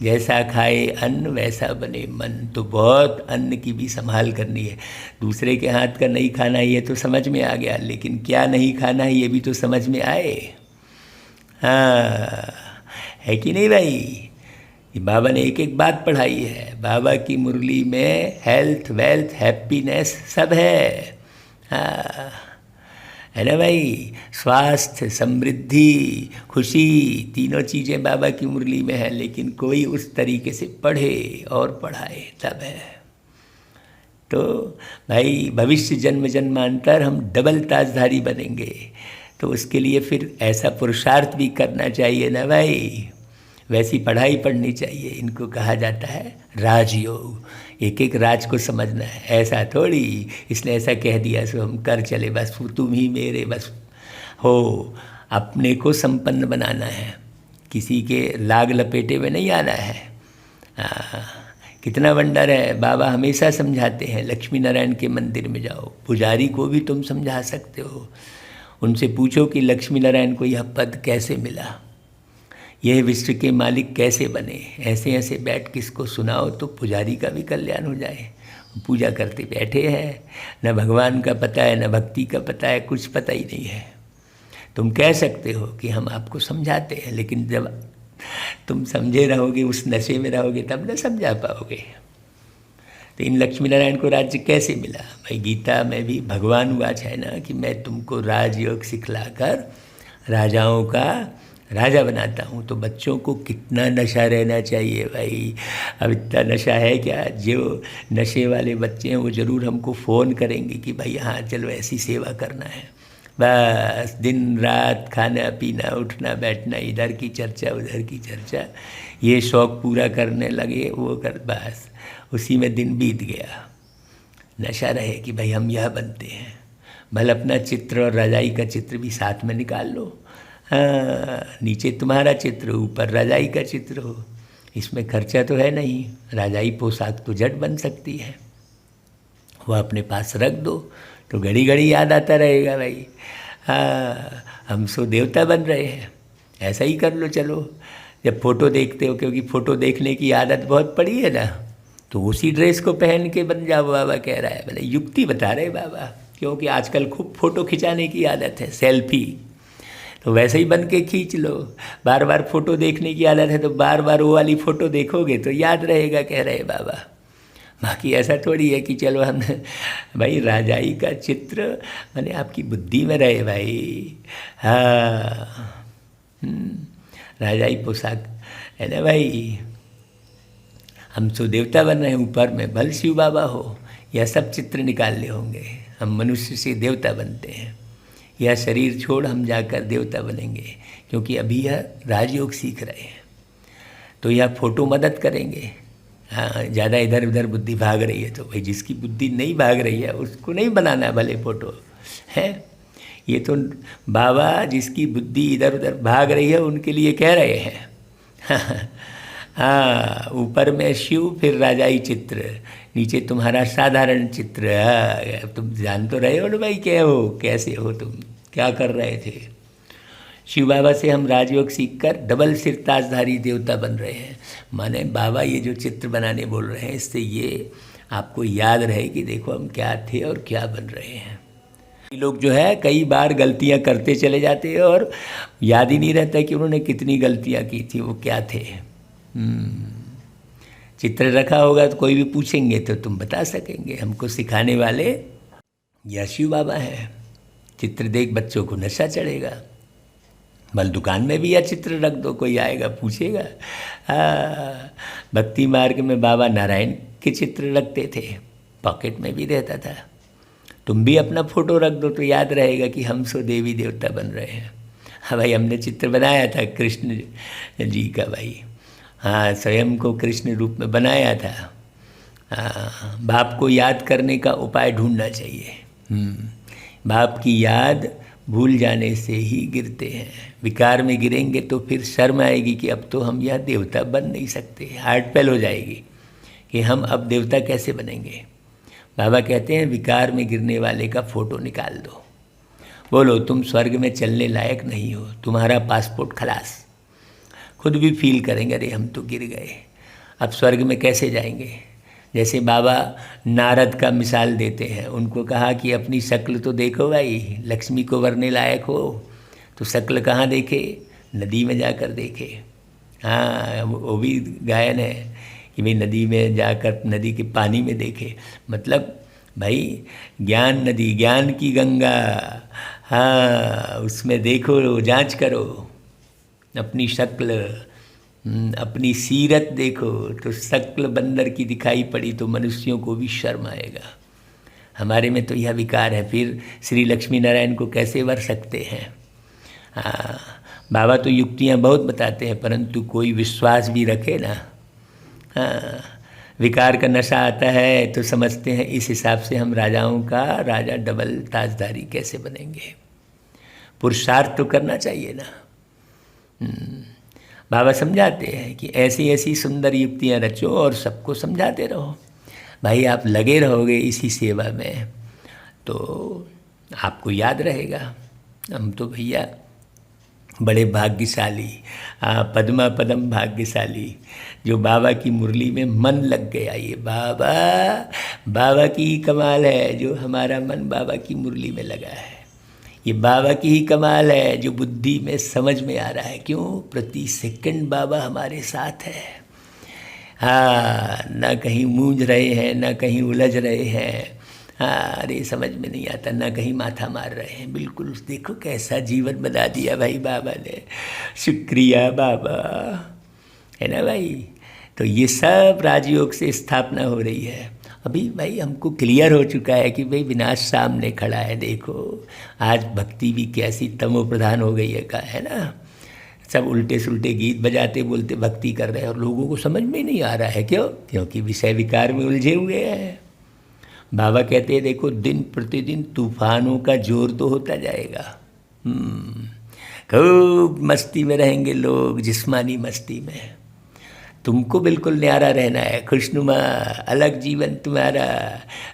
जैसा खाए अन्न वैसा बने मन। तो बहुत अन्न की भी संभाल करनी है। दूसरे के हाथ का नहीं खाना ये तो समझ में आ गया, लेकिन क्या नहीं खाना है ये भी तो समझ में आए। हाँ, है कि नहीं भाई। ये बाबा ने एक एक बात पढ़ाई है। बाबा की मुरली में हेल्थ वेल्थ हैप्पीनेस सब है। हाँ, है ना भाई। स्वास्थ्य समृद्धि खुशी तीनों चीज़ें बाबा की मुरली में है, लेकिन कोई उस तरीके से पढ़े और पढ़ाए तब है। तो भाई भविष्य जन्म जन्मांतर हम डबल ताजधारी बनेंगे। तो उसके लिए फिर ऐसा पुरुषार्थ भी करना चाहिए ना भाई। वैसी पढ़ाई पढ़नी चाहिए। इनको कहा जाता है राजयोग। एक एक राज को समझना है। ऐसा थोड़ी इसने ऐसा कह दिया सो हम कर चले, बस तुम ही मेरे बस हो। अपने को संपन्न बनाना है, किसी के लाग लपेटे में नहीं आना है। कितना वंडर है। बाबा हमेशा समझाते हैं। लक्ष्मी नारायण के मंदिर में जाओ, पुजारी को भी तुम समझा सकते हो। उनसे पूछो कि लक्ष्मी नारायण को यह पद कैसे मिला, यह विश्व के मालिक कैसे बने। ऐसे ऐसे बैठ किसको सुनाओ तो पुजारी का भी कल्याण हो जाए। पूजा करते बैठे हैं, न भगवान का पता है न भक्ति का पता है, कुछ पता ही नहीं है। तुम कह सकते हो कि हम आपको समझाते हैं, लेकिन जब तुम समझे रहोगे, उस नशे में रहोगे, तब न समझा पाओगे। तो इन लक्ष्मी नारायण को राज्य कैसे मिला भाई। गीता में भी भगवान वाच है ना कि मैं तुमको राजयोग सिखलाकर राजाओं का राजा बनाता हूँ। तो बच्चों को कितना नशा रहना चाहिए भाई। अब इतना नशा है क्या। जो नशे वाले बच्चे हैं वो ज़रूर हमको फ़ोन करेंगे कि भाई हाँ चलो ऐसी सेवा करना है। बस दिन रात खाना पीना उठना बैठना, इधर की चर्चा उधर की चर्चा, ये शौक़ पूरा करने लगे वो कर, बस उसी में दिन बीत गया। नशा रहे कि भाई हम यह बनते हैं। भले अपना चित्र और रजाई का चित्र भी साथ में निकाल लो। हाँ, नीचे तुम्हारा चित्र ऊपर रजाई का चित्र हो। इसमें खर्चा तो है नहीं। रजाई पोशाक तो झट बन सकती है। वह अपने पास रख दो तो घड़ी घड़ी याद आता रहेगा भाई, हाँ हम सो देवता बन रहे हैं। ऐसा ही कर लो चलो, जब फ़ोटो देखते हो, क्योंकि फ़ोटो देखने की आदत बहुत पड़ी है ना, तो उसी ड्रेस को पहन के बन जाओ, बाबा कह रहा है। भले युक्ति बता रहे बाबा, क्योंकि आजकल खूब फ़ोटो खिंचाने की आदत है, सेल्फी, तो वैसे ही बन के खींच लो। बार बार फ़ोटो देखने की आदत है तो बार बार वो वाली फ़ोटो देखोगे तो याद रहेगा, कह रहे बाबा। बाकी ऐसा थोड़ी है कि चलो हम भाई राजाई का चित्र माने आपकी बुद्धि में रहे भाई। हाँ राजाई पोशाक है ना भाई, हम तो देवता बन रहे हैं, ऊपर में भल शिव बाबा हो, यह सब चित्र निकालने होंगे। हम मनुष्य से देवता बनते हैं, यह शरीर छोड़ हम जाकर देवता बनेंगे, क्योंकि अभी यह राजयोग सीख रहे हैं, तो यह फोटो मदद करेंगे। हाँ ज़्यादा इधर उधर बुद्धि भाग रही है तो भाई जिसकी बुद्धि नहीं भाग रही है उसको नहीं बनाना भले फ़ोटो है। ये तो बाबा जिसकी बुद्धि इधर उधर भाग रही है उनके लिए कह रहे हैं। हाँ ऊपर में शिव, फिर राजाई चित्र, नीचे तुम्हारा साधारण चित्र। हाँ तुम जान तो रहे हो ना भाई, क्या हो, कैसे हो तुम, क्या कर रहे थे। शिव बाबा से हम राजयोग सीखकर डबल सिर ताजधारी देवता बन रहे हैं। माने बाबा ये जो चित्र बनाने बोल रहे हैं, इससे ये आपको याद रहे कि देखो हम क्या थे और क्या बन रहे हैं। लोग जो है कई बार गलतियां करते चले जाते हैं और याद ही नहीं रहता कि उन्होंने कितनी गलतियां की थी, वो क्या थे। चित्र रखा होगा तो कोई भी पूछेंगे तो तुम बता सकेंगे। हमको सिखाने वाले या शिव बाबा हैं। चित्र देख बच्चों को नशा चढ़ेगा। बल दुकान में भी यह चित्र रख दो, कोई आएगा पूछेगा। भक्ति मार्ग में बाबा नारायण के चित्र रखते थे, पॉकेट में भी रहता था। तुम भी अपना फ़ोटो रख दो तो याद रहेगा कि हम सो देवी देवता बन रहे हैं। हाँ भाई हमने चित्र बनाया था कृष्ण जी का भाई, हाँ स्वयं को कृष्ण रूप में बनाया था। हाँ बाप को याद करने का उपाय ढूंढना चाहिए। बाप की याद भूल जाने से ही गिरते हैं। विकार में गिरेंगे तो फिर शर्म आएगी कि अब तो हम यह देवता बन नहीं सकते। हार्ट फेल हो जाएगी कि हम अब देवता कैसे बनेंगे। बाबा कहते हैं विकार में गिरने वाले का फ़ोटो निकाल दो, बोलो तुम स्वर्ग में चलने लायक नहीं हो, तुम्हारा पासपोर्ट खलास। खुद भी फील करेंगे अरे हम तो गिर गए, अब स्वर्ग में कैसे जाएंगे। जैसे बाबा नारद का मिसाल देते हैं, उनको कहा कि अपनी शक्ल तो देखो भाई, लक्ष्मी को वरने लायक हो तो शक्ल कहाँ देखे, नदी में जाकर देखे। हाँ वो भी गायन है कि भाई नदी में जाकर नदी के पानी में देखे, मतलब भाई ज्ञान नदी, ज्ञान की गंगा, हाँ उसमें देखो, जांच करो अपनी शक्ल, अपनी सीरत देखो। तो शक्ल बंदर की दिखाई पड़ी तो मनुष्यों को भी शर्म आएगा। हमारे में तो यह विकार है, फिर श्री लक्ष्मी नारायण को कैसे वर सकते हैं। हाँ बाबा तो युक्तियाँ बहुत बताते हैं, परंतु कोई विश्वास भी रखे ना। हाँ विकार का नशा आता है तो समझते हैं इस हिसाब से हम राजाओं का राजा डबल ताजधारी कैसे बनेंगे। पुरुषार्थ तो करना चाहिए ना। बाबा समझाते हैं कि ऐसी ऐसी सुंदर युक्तियाँ रचो और सबको समझाते रहो। भाई आप लगे रहोगे इसी सेवा में तो आपको याद रहेगा। हम तो भैया बड़े भाग्यशाली, पद्मा पदम भाग्यशाली, जो बाबा की मुरली में मन लग गया। ये बाबा की ही कमाल है जो हमारा मन बाबा की मुरली में लगा है। ये बाबा की ही कमाल है जो बुद्धि में समझ में आ रहा है। क्यों, प्रति सेकंड बाबा हमारे साथ है। हाँ ना कहीं मूंझ रहे हैं, ना कहीं उलझ रहे हैं। हाँ अरे समझ में नहीं आता, ना कहीं माथा मार रहे हैं। बिल्कुल देखो कैसा जीवन बना दिया भाई बाबा ने, शुक्रिया बाबा, है ना भाई। तो ये सब राजयोग से स्थापना हो रही है। अभी भाई हमको क्लियर हो चुका है कि भाई विनाश सामने खड़ा है। देखो आज भक्ति भी कैसी तमो प्रधान हो गई है का, है ना। सब उल्टे सुल्टे गीत बजाते बोलते भक्ति कर रहे हैं और लोगों को समझ में नहीं आ रहा है। क्यों, क्योंकि विषय विकार में उलझे हुए हैं। बाबा कहते हैं देखो दिन प्रतिदिन तूफानों का जोर तो होता जाएगा। खूब मस्ती में रहेंगे लोग, जिस्मानी मस्ती में। तुमको बिल्कुल न्यारा रहना है, खुशनुमा, अलग जीवन तुम्हारा,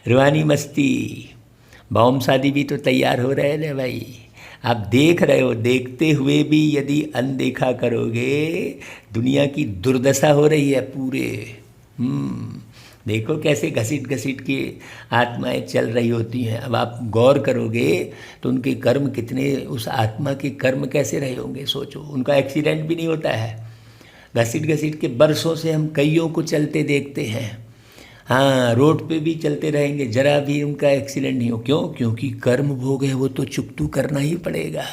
रूहानी मस्ती। बॉम्ब शादी भी तो तैयार हो रहे हैं ना भाई, आप देख रहे हो। देखते हुए भी यदि अनदेखा करोगे, दुनिया की दुर्दशा हो रही है पूरे। देखो कैसे घसीट घसीट के आत्माएं चल रही होती हैं। अब आप गौर करोगे तो उनके कर्म कितने, उस आत्मा के कर्म कैसे रहे होंगे, सोचो। उनका एक्सीडेंट भी नहीं होता है, घसीट घसीट के बरसों से हम कईयों को चलते देखते हैं। हाँ, रोड पे भी चलते रहेंगे, जरा भी उनका एक्सीडेंट नहीं हो। क्यों? क्योंकि कर्म भोग है, वो तो चुकतू करना ही पड़ेगा।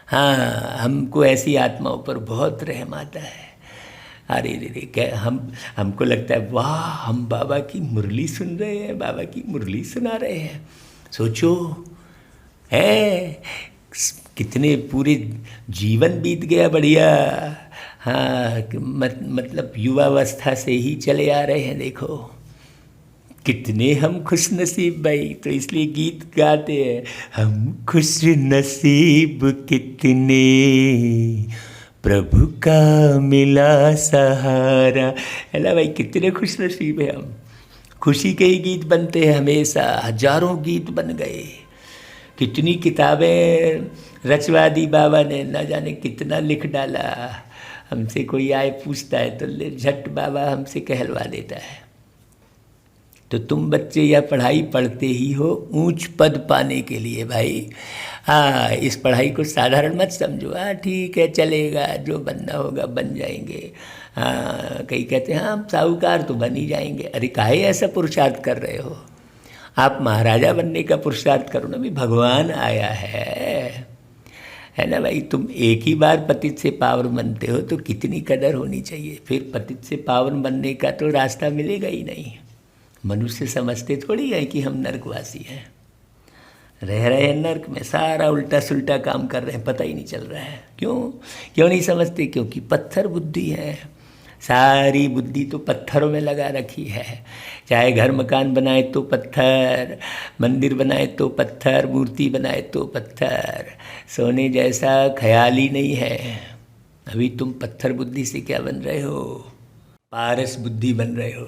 हाँ, हमको ऐसी आत्माओं पर बहुत रहम आता है। अरे रे रे, क्या हमको लगता है वाह, हम बाबा की मुरली सुन रहे हैं, बाबा की मुरली सुना रहे हैं। सोचो है, कितने पूरे जीवन बीत गया बढ़िया। हाँ, मतलब युवावस्था से ही चले आ रहे हैं। देखो कितने हम खुश नसीब भाई, तो इसलिए गीत गाते हैं, हम खुश नसीब कितने, प्रभु का मिला सहारा। है ना भाई, कितने खुश नसीब है हम। खुशी के ही गीत बनते हैं हमेशा, हजारों गीत बन गए, कितनी किताबें रचवा दी बाबा ने, ना जाने कितना लिख डाला। हमसे कोई आए पूछता है तो झट बाबा हमसे कहलवा देता है। तो तुम बच्चे यह पढ़ाई पढ़ते ही हो ऊंच पद पाने के लिए भाई। हाँ, इस पढ़ाई को साधारण मत समझो। हाँ ठीक है, चलेगा, जो बनना होगा बन जाएंगे। हाँ, कई कहते हैं हाँ साहूकार तो बन ही जाएंगे। अरे काहे ऐसा पुरुषार्थ कर रहे हो? आप महाराजा बनने का पुरुषार्थ करो ना, भी भगवान आया है ना भाई। तुम एक ही बार पतित से पावन बनते हो तो कितनी कदर होनी चाहिए। फिर पतित से पावन बनने का तो रास्ता मिलेगा ही नहीं। मनुष्य समझते थोड़ी है कि हम नरकवासी हैं, रह रहे हैं नरक में, सारा उल्टा सुल्टा काम कर रहे हैं, पता ही नहीं चल रहा है। क्यों नहीं समझते? क्योंकि पत्थर बुद्धि है, सारी बुद्धि तो पत्थरों में लगा रखी है। चाहे घर मकान बनाए तो पत्थर, मंदिर बनाए तो पत्थर, मूर्ति बनाए तो पत्थर, सोने जैसा ख्याल ही नहीं है। अभी तुम पत्थर बुद्धि से क्या बन रहे हो? पारस बुद्धि बन रहे हो।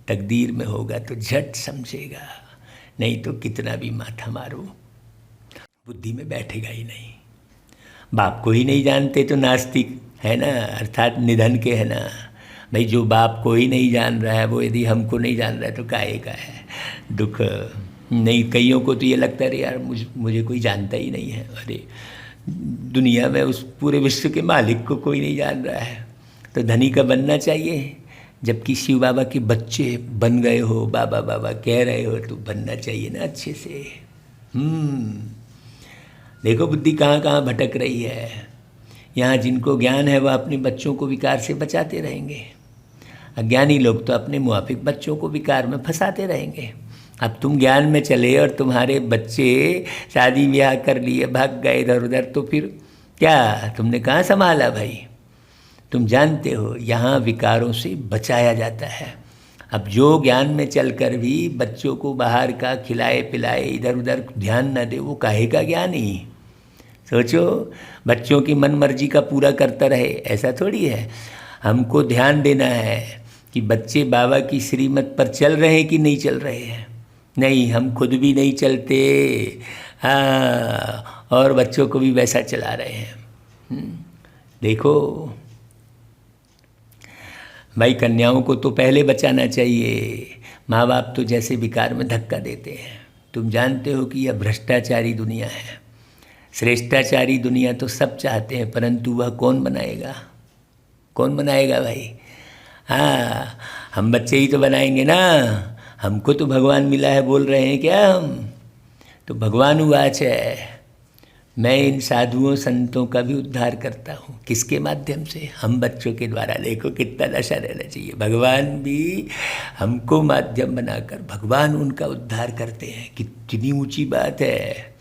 तकदीर में होगा तो झट समझेगा, नहीं तो कितना भी माथा मारो बुद्धि में बैठेगा ही नहीं। बाप को ही नहीं जानते तो नास्तिक है ना, अर्थात निधन के है ना भाई। जो बाप को ही नहीं जान रहा है, वो यदि हमको नहीं जान रहा है तो काहे का है दुख। नहीं, कईयों को तो ये लगता है यार मुझे कोई जानता ही नहीं है। अरे दुनिया में उस पूरे विश्व के मालिक को कोई नहीं जान रहा है, तो धनी का बनना चाहिए। जबकि शिव बाबा के बच्चे बन गए हो, बाबा बाबा कह रहे हो, तो बनना चाहिए ना अच्छे से। देखो बुद्धि कहाँ कहाँ भटक रही है। यहाँ जिनको ज्ञान है वह अपने बच्चों को विकार से बचाते रहेंगे, अज्ञानी लोग तो अपने मुआफिक बच्चों को विकार में फंसाते रहेंगे। अब तुम ज्ञान में चले और तुम्हारे बच्चे शादी ब्याह कर लिए, भाग गए इधर उधर, तो फिर क्या तुमने कहाँ संभाला भाई? तुम जानते हो यहाँ विकारों से बचाया जाता है। अब जो ज्ञान में चलकर भी बच्चों को बाहर का खिलाए पिलाए, इधर उधर ध्यान न दे, वो काहे का ज्ञान ही। सोचो, बच्चों की मन मर्जी का पूरा करता रहे, ऐसा थोड़ी है। हमको ध्यान देना है कि बच्चे बाबा की श्रीमत पर चल रहे हैं कि नहीं चल रहे हैं। नहीं, हम खुद भी नहीं चलते, हाँ, और बच्चों को भी वैसा चला रहे हैं। देखो भाई, कन्याओं को तो पहले बचाना चाहिए। माँ बाप तो जैसे विकार में धक्का देते हैं। तुम जानते हो कि यह भ्रष्टाचारी दुनिया है। श्रेष्ठाचारी दुनिया तो सब चाहते हैं, परंतु वह कौन बनाएगा? कौन बनाएगा भाई? हाँ, हम बच्चे ही तो बनाएंगे ना। हमको तो भगवान मिला है बोल रहे हैं क्या हम? तो भगवान उवाच है, मैं इन साधुओं संतों का भी उद्धार करता हूँ। किसके माध्यम से? हम बच्चों के द्वारा। देखो कितना नशा रहना चाहिए। भगवान भी हमको माध्यम बनाकर भगवान उनका उद्धार करते हैं। कितनी ऊंची बात है।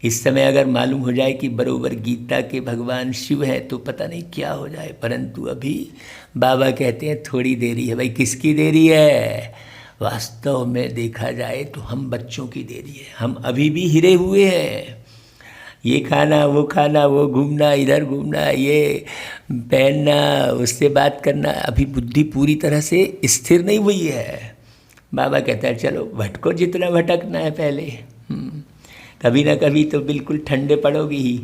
इस समय अगर मालूम हो जाए कि बरोबर गीता के भगवान शिव हैं तो पता नहीं क्या हो जाए। परंतु अभी बाबा कहते हैं थोड़ी देरी है। भाई किसकी देरी है? वास्तव में देखा जाए तो हम बच्चों की देरी है। हम अभी भी हिरे हुए हैं। ये खाना, वो घूमना, इधर घूमना, ये पहनना, उससे बात करना, अभी बुद्धि पूरी तरह से स्थिर नहीं हुई है। बाबा कहता है चलो भटको जितना भटकना है पहले, कभी ना कभी तो बिल्कुल ठंडे पड़ोगी ही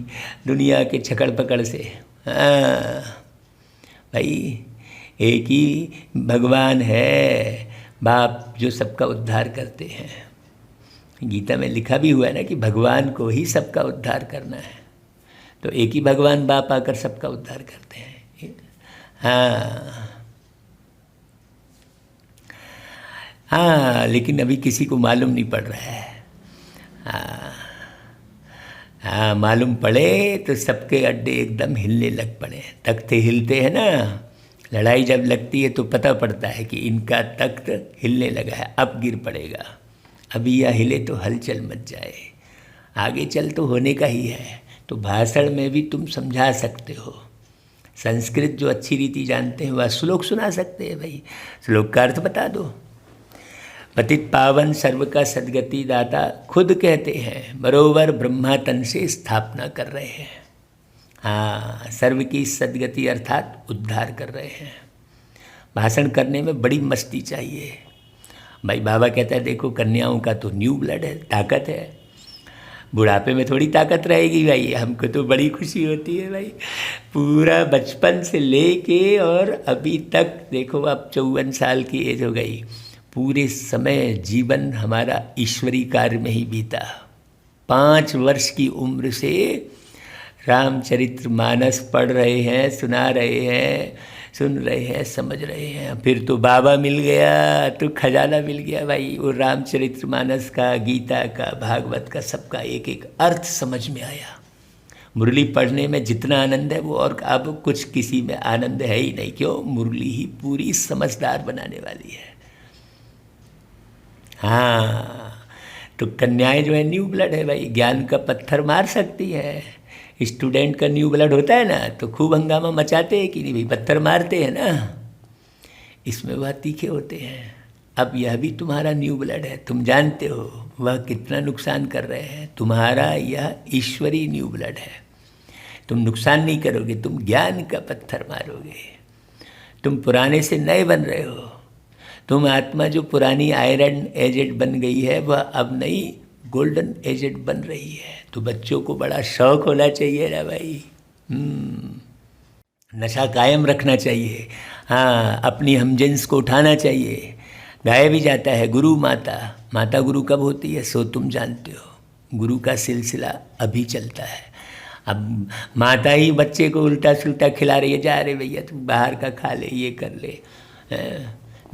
दुनिया के छकड़ पकड़ से। हाँ भाई, एक ही भगवान है, बाप जो सबका उद्धार करते हैं। गीता में लिखा भी हुआ है ना कि भगवान को ही सबका उद्धार करना है, तो एक ही भगवान बाप आकर सबका उद्धार करते हैं। हाँ हाँ, लेकिन अभी किसी को मालूम नहीं पड़ रहा है। हाँ हाँ, मालूम पड़े तो सबके अड्डे एकदम हिलने लग पड़े। तख्ते हिलते हैं ना, लड़ाई जब लगती है तो पता पड़ता है कि इनका तख्त हिलने लगा है, अब गिर पड़ेगा। अभी यह हिले तो हलचल मच जाए, आगे चल तो होने का ही है। तो भाषण में भी तुम समझा सकते हो। संस्कृत जो अच्छी रीति जानते हैं वह श्लोक सुना सकते हैं। भाई श्लोक का अर्थ बता दो। पतित पावन सर्व का सद्गति दाता खुद कहते हैं, बरोबर ब्रह्मा तन से स्थापना कर रहे हैं। हाँ, सर्व की सद्गति अर्थात उद्धार कर रहे हैं। भाषण करने में बड़ी मस्ती चाहिए। भाई बाबा कहता है देखो कन्याओं का तो न्यू ब्लड है, ताकत है। बुढ़ापे में थोड़ी ताकत रहेगी भाई, हमको तो बड़ी खुशी होती है भाई। पूरा बचपन से लेके और अभी तक देखो, अब 54 साल की एज हो गई, पूरे समय जीवन हमारा ईश्वरी कार्य में ही बीता। 5 वर्ष की उम्र से रामचरितमानस पढ़ रहे हैं, सुना रहे हैं, सुन रहे हैं, समझ रहे हैं। फिर तो बाबा मिल गया तो खजाना मिल गया भाई। वो रामचरितमानस का, गीता का, भागवत का, सबका एक एक अर्थ समझ में आया। मुरली पढ़ने में जितना आनंद है वो और अब कुछ किसी में आनंद है ही नहीं। क्यों? मुरली ही पूरी समझदार बनाने वाली है। हाँ, तो कन्याएं जो है न्यू ब्लड है भाई, ज्ञान का पत्थर मार सकती है। स्टूडेंट का न्यू ब्लड होता है ना तो खूब हंगामा मचाते हैं कि नहीं भाई, पत्थर मारते हैं ना, इसमें वह तीखे होते हैं। अब यह भी तुम्हारा न्यू ब्लड है, तुम जानते हो वह कितना नुकसान कर रहे हैं। तुम्हारा यह ईश्वरी न्यू ब्लड है, तुम नुकसान नहीं करोगे, तुम ज्ञान का पत्थर मारोगे। तुम पुराने से नए बन रहे हो। तुम आत्मा जो पुरानी आयरन एजेड बन गई है वह अब नई गोल्डन एजेड बन रही है। तो बच्चों को बड़ा शौक होना चाहिए ना भाई। नशा कायम रखना चाहिए। हाँ, अपनी हमजिन्स को उठाना चाहिए। गाया भी जाता है गुरु माता, माता गुरु कब होती है सो तुम जानते हो। गुरु का सिलसिला अभी चलता है। अब माता ही बच्चे को उल्टा सुल्टा खिला रही है, जा रे भैया तू बाहर का खा ले, ये कर ले।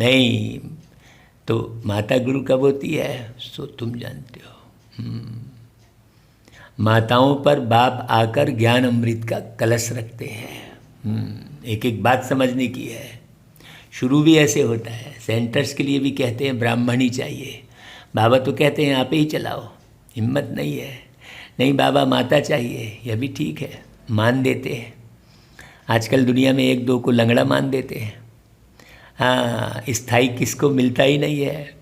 नहीं, तो माता गुरु कब होती है सो तुम जानते हो। माताओं पर बाप आकर ज्ञान अमृत का कलश रखते हैं। एक एक बात समझने की है। शुरू भी ऐसे होता है। सेंटर्स के लिए भी कहते हैं ब्राह्मण ही चाहिए। बाबा तो कहते हैं आप ही चलाओ, हिम्मत नहीं है। नहीं बाबा माता चाहिए, यह भी ठीक है, मान देते हैं। आजकल दुनिया में 1-2 को लंगड़ा मान देते हैं। हाँ, स्थाई किसको मिलता ही नहीं है।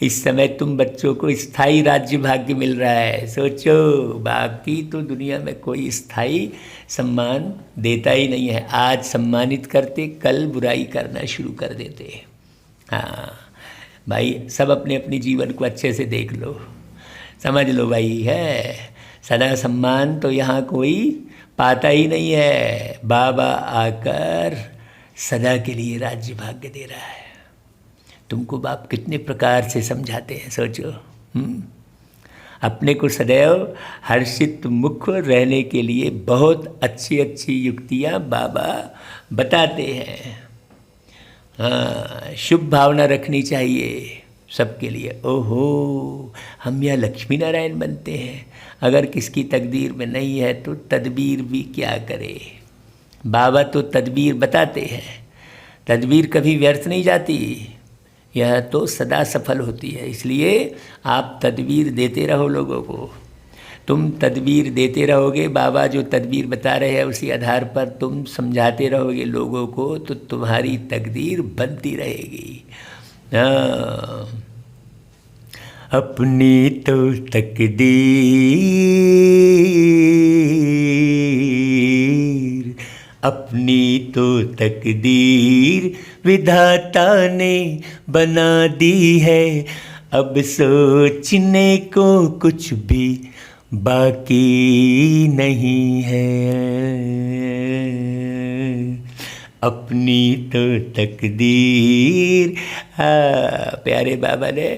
इस समय तुम बच्चों को स्थाई राज्य भाग्य मिल रहा है, सोचो। बाकी तो दुनिया में कोई स्थाई सम्मान देता ही नहीं है। आज सम्मानित करते, कल बुराई करना शुरू कर देते। हाँ भाई, सब अपने अपने जीवन को अच्छे से देख लो, समझ लो भाई। है सदा सम्मान तो यहाँ कोई पाता ही नहीं है। बाबा आकर सदा के लिए राज्य भाग्य दे रहा है। तुमको बाप कितने प्रकार से समझाते हैं, सोचो। अपने को सदैव हर्षित मुख रहने के लिए बहुत अच्छी अच्छी युक्तियाँ बाबा बताते हैं। हाँ, शुभ भावना रखनी चाहिए सबके लिए। ओहो, हम यह लक्ष्मी नारायण बनते हैं। अगर किसकी तकदीर में नहीं है तो तदबीर भी क्या करे। बाबा तो तदबीर बताते हैं। तदबीर कभी व्यर्थ नहीं जाती, यह तो सदा सफल होती है। इसलिए आप तदबीर देते रहो लोगों को। तुम तदबीर देते रहोगे, बाबा जो तदबीर बता रहे हैं उसी आधार पर तुम समझाते रहोगे लोगों को, तो तुम्हारी तकदीर बनती रहेगी। अपनी तो तकदीर, अपनी तो तकदीर विधाता ने बना दी है, अब सोचने को कुछ भी बाकी नहीं है। अपनी तो तकदीर, प्यारे बाबा ने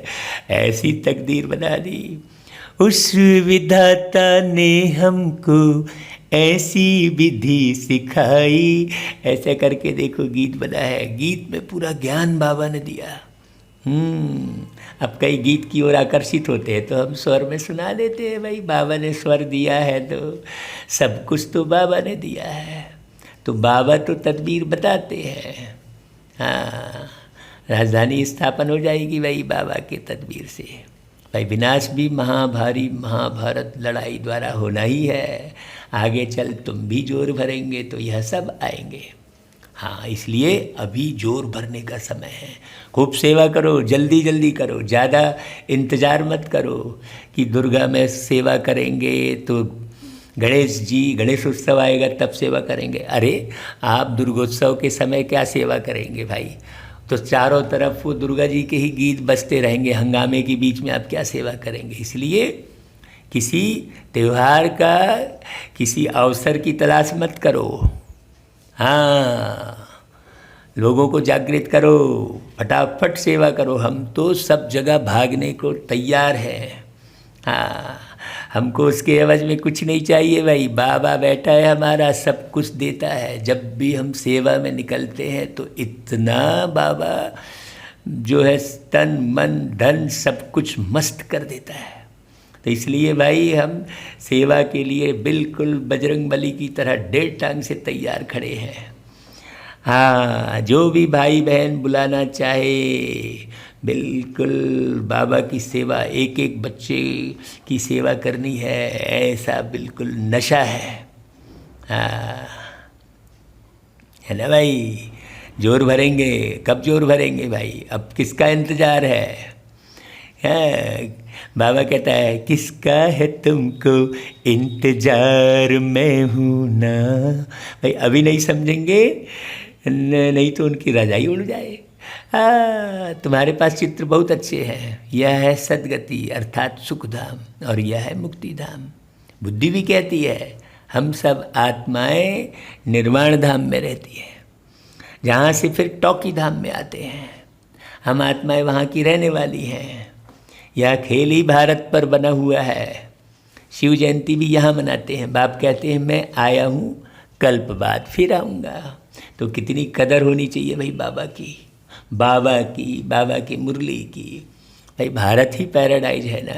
ऐसी तकदीर बना दी, उस विधाता ने हमको ऐसी विधि सिखाई। ऐसे करके देखो गीत बना है, गीत में पूरा ज्ञान बाबा ने दिया। अब कई गीत की ओर आकर्षित होते हैं तो हम स्वर में सुना देते हैं, भाई बाबा ने स्वर दिया है तो सब कुछ तो बाबा ने दिया है, तो बाबा तो तदबीर बताते हैं। हाँ, राजधानी स्थापन हो जाएगी भाई बाबा के तदबीर से। भाई विनाश भी महाभारी महाभारत लड़ाई द्वारा होना ही है, आगे चल तुम भी जोर भरेंगे तो यह सब आएंगे। हाँ, इसलिए अभी जोर भरने का समय है, खूब सेवा करो, जल्दी जल्दी करो, ज़्यादा इंतज़ार मत करो कि दुर्गा में सेवा करेंगे तो गणेश जी गणेश उत्सव आएगा तब सेवा करेंगे। अरे आप दुर्गोत्सव के समय क्या सेवा करेंगे भाई, तो चारों तरफ वो दुर्गा जी के ही गीत बजते रहेंगे, हंगामे के बीच में आप क्या सेवा करेंगे। इसलिए किसी त्यौहार का किसी अवसर की तलाश मत करो। हाँ, लोगों को जागृत करो, फटाफट सेवा करो, हम तो सब जगह भागने को तैयार हैं। हाँ, हमको उसके एवज में कुछ नहीं चाहिए भाई, बाबा बैठा है हमारा, सब कुछ देता है। जब भी हम सेवा में निकलते हैं तो इतना बाबा जो है तन मन धन सब कुछ मस्त कर देता है। तो इसलिए भाई हम सेवा के लिए बिल्कुल बजरंगबली की तरह 1.5 टांग से तैयार खड़े हैं। हाँ, जो भी भाई बहन बुलाना चाहे, बिल्कुल बाबा की सेवा, एक एक बच्चे की सेवा करनी है, ऐसा बिल्कुल नशा है। हाँ, है ना भाई, जोर भरेंगे। कब जोर भरेंगे भाई, अब किसका इंतज़ार है? बाबा कहता है किसका है तुमको इंतजार, मैं हूँ ना। भाई अभी नहीं समझेंगे नहीं तो उनकी रजाई उड़ जाए। तुम्हारे पास चित्र बहुत अच्छे हैं, यह है सदगति अर्थात सुखधाम और यह है मुक्तिधाम। बुद्धि भी कहती है हम सब आत्माएं निर्वाण धाम में रहती है, जहाँ से फिर टॉकी धाम में आते हैं। हम आत्माएं वहाँ की रहने वाली हैं। यह खेल ही भारत पर बना हुआ है। शिव जयंती भी यहाँ मनाते हैं। बाप कहते हैं मैं आया हूँ, कल्प बाद फिर आऊँगा। तो कितनी कदर होनी चाहिए भाई बाबा की, बाबा की मुरली की। भाई भारत ही पैराडाइज है ना,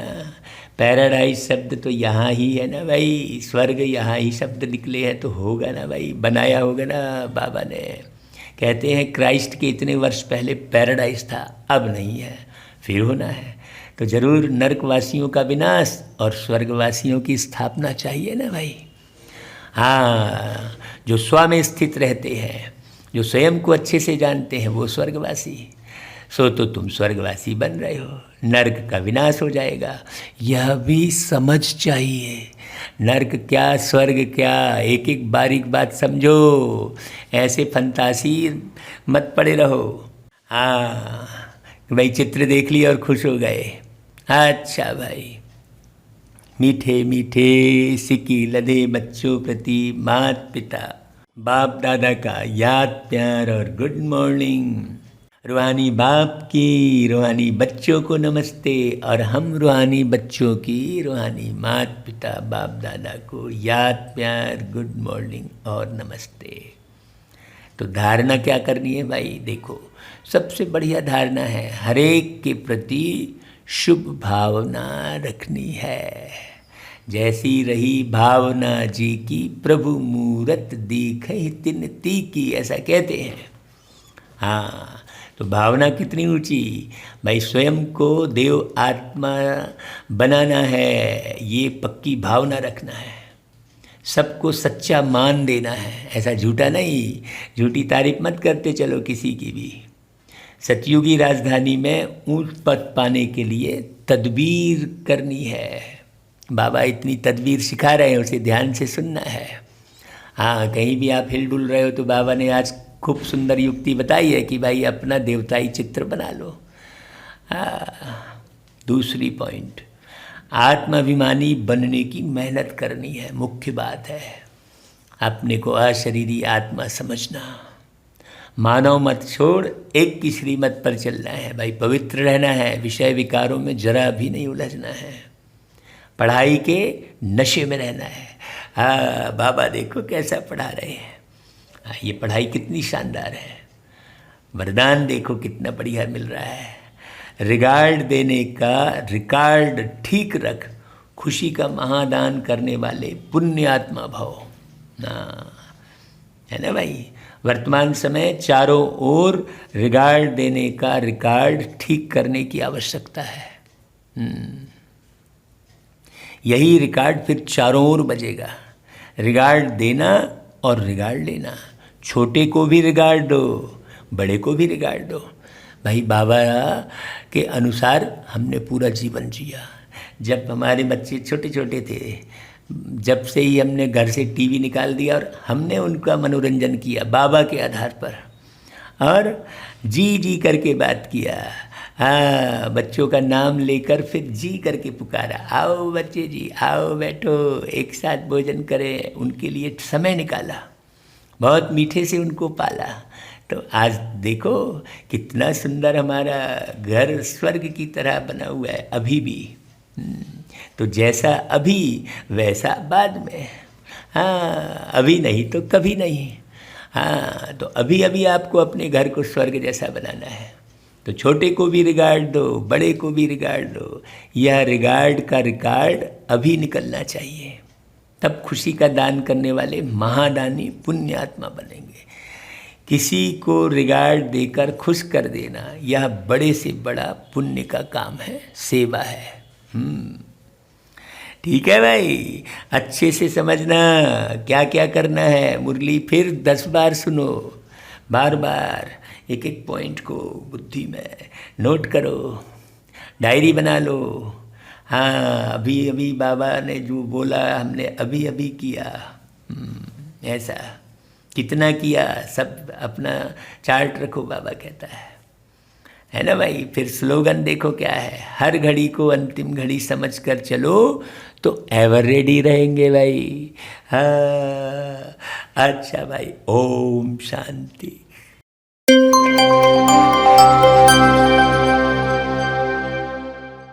पैराडाइज शब्द तो यहाँ ही है ना भाई, स्वर्ग यहाँ ही शब्द निकले हैं तो होगा ना भाई, बनाया होगा ना बाबा ने। कहते हैं क्राइस्ट के इतने वर्ष पहले पैराडाइज था, अब नहीं है, फिर होना है। तो जरूर नरकवासियों का विनाश और स्वर्गवासियों की स्थापना चाहिए ना भाई। हाँ, जो स्व में स्थित रहते हैं, जो स्वयं को अच्छे से जानते हैं, वो स्वर्गवासी। सो तो तुम स्वर्गवासी बन रहे हो, नर्क का विनाश हो जाएगा। यह भी समझ चाहिए, नर्क क्या स्वर्ग क्या, एक एक बारीक बात समझो। ऐसे फंतासी मत पड़े रहो। हाँ भाई, चित्र देख लिए और खुश हो गए। अच्छा भाई, मीठे मीठे सिक्की लदे बच्चों प्रति माता पिता बाप दादा का याद प्यार और गुड मॉर्निंग। रूहानी बाप की रूहानी बच्चों को नमस्ते, और हम रूहानी बच्चों की रूहानी माता पिता बाप दादा को याद प्यार गुड मॉर्निंग और नमस्ते। तो धारणा क्या करनी है भाई, देखो सबसे बढ़िया धारणा है हरेक के प्रति शुभ भावना रखनी है। जैसी रही भावना जी की, प्रभु मूरत दीखहि तिन तीकी, ऐसा कहते हैं। हाँ, तो भावना कितनी ऊंची भाई, स्वयं को देव आत्मा बनाना है, ये पक्की भावना रखना है। सबको सच्चा मान देना है, ऐसा झूठा नहीं, झूठी तारीफ मत करते चलो किसी की भी। सतयुगी राजधानी में ऊंच पद पाने के लिए तदबीर करनी है। बाबा इतनी तदबीर सिखा रहे हैं, उसे ध्यान से सुनना है। हाँ, कहीं भी आप हिल डुल रहे हो तो बाबा ने आज खूब सुंदर युक्ति बताई है कि भाई अपना देवताई चित्र बना लो। दूसरी पॉइंट, आत्माभिमानी बनने की मेहनत करनी है, मुख्य बात है। अपने को अशरीरी आत्मा समझना, मानव मत छोड़ एक की श्रीमत पर चलना है भाई, पवित्र रहना है, विषय विकारों में जरा भी नहीं उलझना है, पढ़ाई के नशे में रहना है। हाँ, बाबा देखो कैसा पढ़ा रहे हैं। ये पढ़ाई कितनी शानदार है, वरदान देखो कितना बढ़िया मिल रहा है। रिगार्ड देने का रिकॉर्ड ठीक रख, खुशी का महादान करने वाले पुण्यात्मा भव। है ना भाई, वर्तमान समय चारों ओर रिगार्ड देने का रिकॉर्ड ठीक करने की आवश्यकता है। यही रिकॉर्ड फिर चारों ओर बजेगा। रिगार्ड देना और रिगार्ड लेना, छोटे को भी रिगार्ड दो, बड़े को भी रिगार्ड दो। भाई बाबा के अनुसार हमने पूरा जीवन जिया। जब हमारे बच्चे छोटे छोटे थे, जब से ही हमने घर से टीवी निकाल दिया और हमने उनका मनोरंजन किया बाबा के आधार पर, और जी जी करके बात किया। हाँ, बच्चों का नाम लेकर फिर जी करके पुकारा, आओ बच्चे जी, आओ बैठो, एक साथ भोजन करें, उनके लिए समय निकाला, बहुत मीठे से उनको पाला। तो आज देखो कितना सुंदर हमारा घर स्वर्ग की तरह बना हुआ है अभी भी। तो जैसा अभी वैसा बाद में। हाँ, अभी नहीं तो कभी नहीं। हाँ, तो अभी अभी आपको अपने घर को स्वर्ग जैसा बनाना है। तो छोटे को भी रिगार्ड दो, बड़े को भी रिगार्ड दो। यह रिगार्ड का रिकॉर्ड अभी निकलना चाहिए, तब खुशी का दान करने वाले महादानी पुण्यात्मा बनेंगे। किसी को रिगार्ड देकर खुश कर देना, यह बड़े से बड़ा पुण्य का काम है, सेवा है। ठीक है भाई, अच्छे से समझना क्या क्या करना है। मुरली फिर 10 बार सुनो, बार बार एक एक पॉइंट को बुद्धि में नोट करो, डायरी बना लो। हाँ, अभी अभी बाबा ने जो बोला हमने अभी अभी किया, ऐसा कितना किया सब अपना चार्ट रखो, बाबा कहता है ना भाई। फिर स्लोगन देखो क्या है, हर घड़ी को अंतिम घड़ी समझकर चलो तो एवर रेडी रहेंगे भाई। हाँ, अच्छा भाई, ओम शांति।